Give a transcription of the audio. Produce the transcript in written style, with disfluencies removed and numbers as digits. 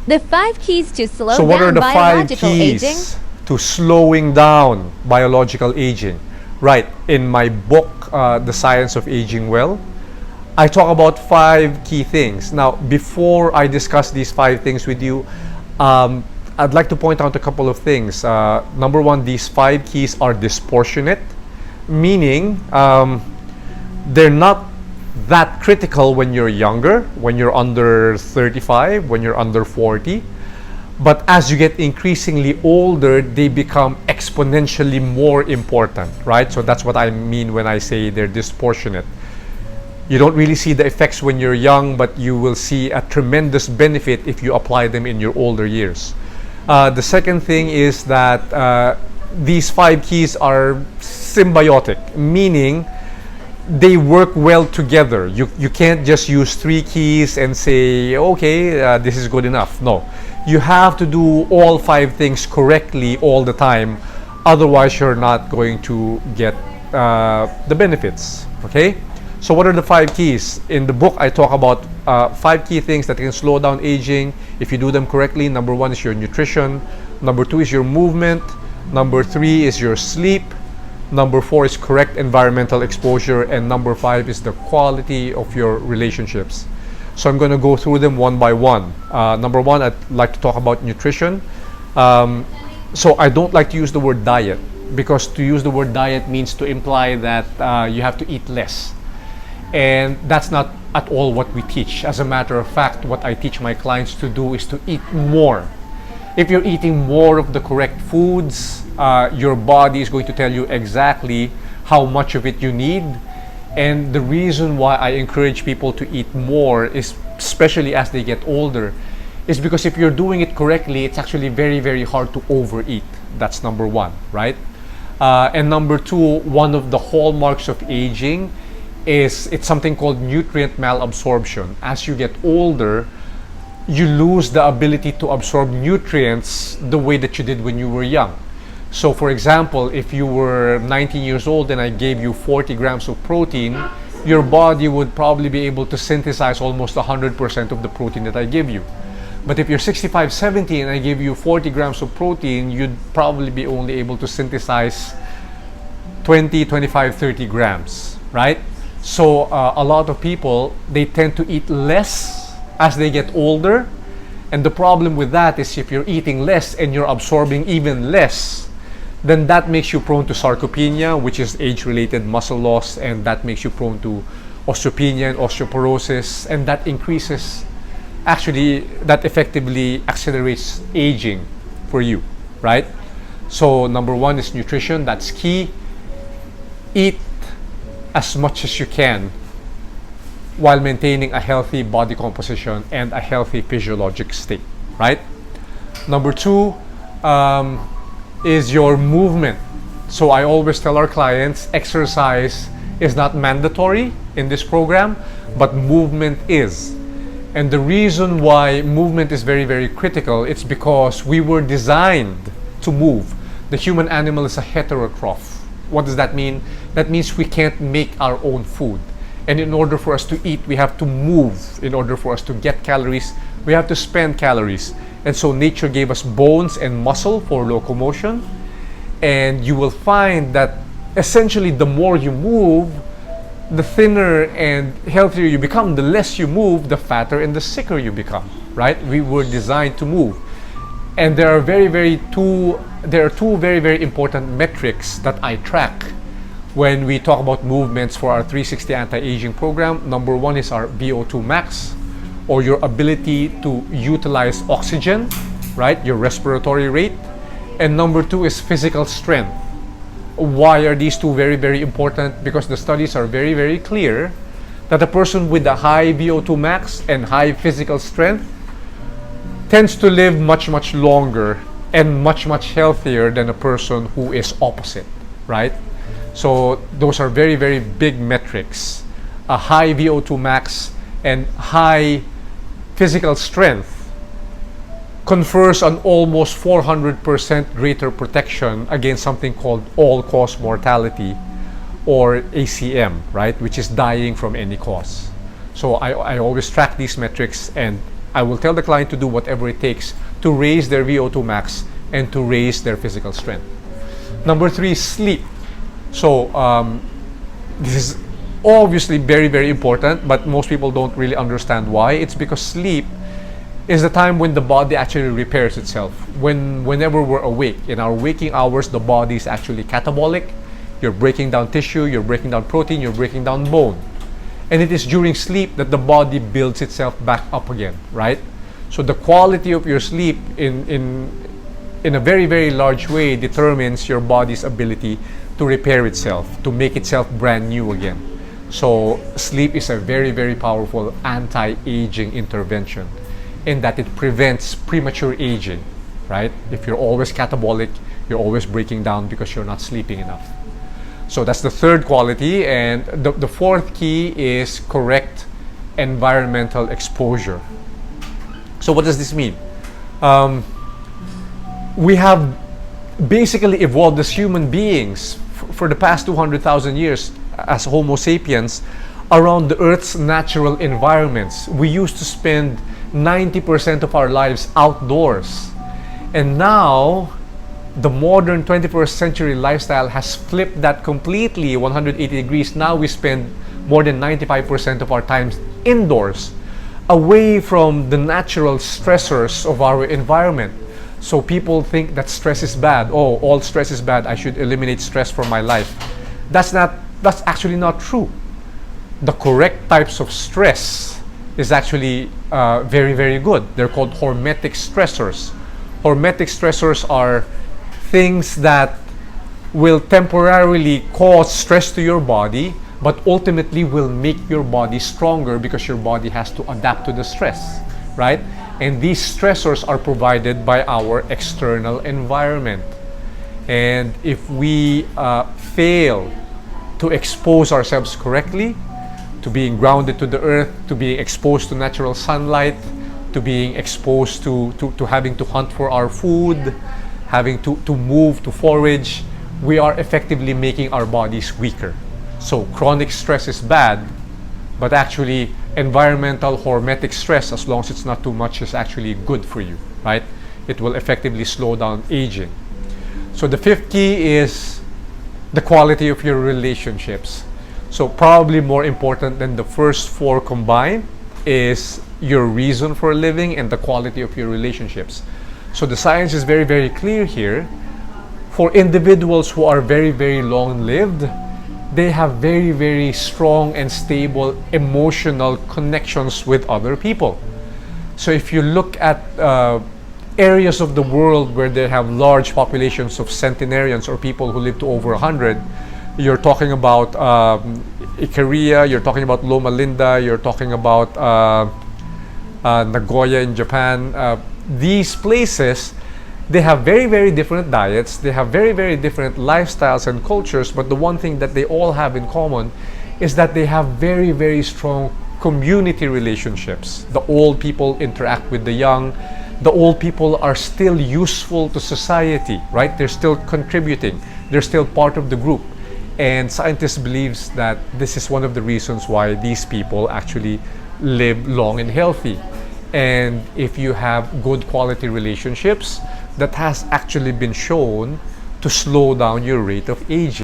The 5 keys to slow So what are down the 5 biological aging. keys to slowing down biological aging? Right, in my book, The Science of Aging Well, I talk about 5 key things. Now, before I discuss these 5 things with you, I'd like to point out a couple of things. Number one, these 5 keys are disproportionate, meaning they're not that critical when you're younger, when you're under 35, when you're under 40. But as you get increasingly older, they become exponentially more important, right? So that's what I mean when I say they're disproportionate. You don't really see the effects when you're young, but you will see a tremendous benefit if you apply them in your older years. The second thing is that these 5 keys are symbiotic, meaning they work well together. You can't just use 3 keys and say, okay, this is good enough. No, you have to do all 5 things correctly all the time. Otherwise, you're not going to get the benefits. Okay? So what are the 5 keys? In the book, I talk about 5 key things that can slow down aging if you do them correctly. Number 1 is your nutrition. Number 2 is your movement. Number 3 is your sleep. Number 4 is correct environmental exposure. And number 5 is the quality of your relationships. So I'm going to go through them one by one. Number 1, I'd like to talk about nutrition. So I don't like to use the word diet, because to use the word diet means to imply that you have to eat less. And that's not at all what we teach. As a matter of fact, what I teach my clients to do is to eat more. If you're eating more of the correct foods, your body is going to tell you exactly how much of it you need. And the reason why I encourage people to eat more, is especially as they get older, is because if you're doing it correctly, it's actually very, very hard to overeat. That's number 1, right? And number 2, one of the hallmarks of aging is it's something called nutrient malabsorption. As you get older, you lose the ability to absorb nutrients the way that you did when you were young. So for example, if you were 19 years old and I gave you 40 grams of protein, your body would probably be able to synthesize almost 100% of the protein that I give you. But if you're 65, 70 and I give you 40 grams of protein, you'd probably be only able to synthesize 20, 25, 30 grams, right? So a lot of people, they tend to eat less as they get older. And the problem with that is if you're eating less and you're absorbing even less, then that makes you prone to sarcopenia, which is age-related muscle loss, and that makes you prone to osteopenia and osteoporosis, and that increases, actually, that effectively accelerates aging for you, right? So number 1 is nutrition. That's key. Eat as much as you can while maintaining a healthy body composition and a healthy physiologic state, right? Number 2 is your movement. So I always tell our clients, exercise is not mandatory in this program, but movement is. And the reason why movement is very, very critical, it's because we were designed to move. The human animal is a heterotroph. What does that mean? That means we can't make our own food. And in order for us to eat, we have to move. In order for us to get calories, we have to spend calories. And so nature gave us bones and muscle for locomotion. And you will find that essentially the more you move, the thinner and healthier you become. The less you move, the fatter and the sicker you become, right? We were designed to move. And there are two very, very important metrics that I track when we talk about movements for our 360 anti-aging program. Number 1 is our VO2 max, or your ability to utilize oxygen, right? Your respiratory rate. And number 2 is physical strength. Why are these two very, very important? Because the studies are very, very clear that a person with a high VO2 max and high physical strength tends to live much, much longer and much, much healthier than a person who is opposite, right? So those are very, very big metrics. A high VO2 max and high physical strength confers an almost 400% greater protection against something called all-cause mortality, or ACM, right? Which is dying from any cause. So I always track these metrics, and I will tell the client to do whatever it takes to raise their VO2 max and to raise their physical strength. Number 3, sleep. So this is obviously very, very important, but most people don't really understand why. It's because sleep is the time when the body actually repairs itself. Whenever we're awake, in our waking hours, the body is actually catabolic. You're breaking down tissue, you're breaking down protein, you're breaking down bone. And it is during sleep that the body builds itself back up again, right? So the quality of your sleep in a very, very large way determines your body's ability to repair itself, to make itself brand new again. So sleep is a very, very powerful anti-aging intervention in that it prevents premature aging, right? If you're always catabolic, you're always breaking down because you're not sleeping enough. So that's the third quality. And the fourth key is correct environmental exposure. So what does this mean? We have basically evolved as human beings for the past 200,000 years as Homo sapiens around the Earth's natural environments. We used to spend 90% of our lives outdoors. And now, the modern 21st century lifestyle has flipped that completely 180 degrees. Now we spend more than 95% of our time indoors, away from the natural stressors of our environment. So people think that stress is bad. Oh, all stress is bad. I should eliminate stress from my life. That's actually not true. The correct types of stress is actually very, very good. They're called hormetic stressors. Hormetic stressors are things that will temporarily cause stress to your body, but ultimately will make your body stronger because your body has to adapt to the stress, right? And these stressors are provided by our external environment. And if we fail to expose ourselves correctly, to being grounded to the earth, to being exposed to natural sunlight, to being exposed to having to hunt for our food, having to move, to forage, we are effectively making our bodies weaker. So chronic stress is bad, but actually environmental hormetic stress, as long as it's not too much, is actually good for you, right? It will effectively slow down aging. So the fifth key is the quality of your relationships. So probably more important than the first four combined is your reason for living and the quality of your relationships. So the science is very, very clear here. For individuals who are very, very long-lived, they have very, very strong and stable emotional connections with other people. So if you look at areas of the world where they have large populations of centenarians or people who live to over 100, you're talking about Ikaria, you're talking about Loma Linda, you're talking about Nagoya in Japan. These places, they have very, very different diets, they have very, very different lifestyles and cultures, but the one thing that they all have in common is that they have very, very strong community relationships. The old people interact with the young. The old people are still useful to society, right? They're still contributing. They're still part of the group. And scientists believe that this is one of the reasons why these people actually live long and healthy. And if you have good quality relationships, that has actually been shown to slow down your rate of aging.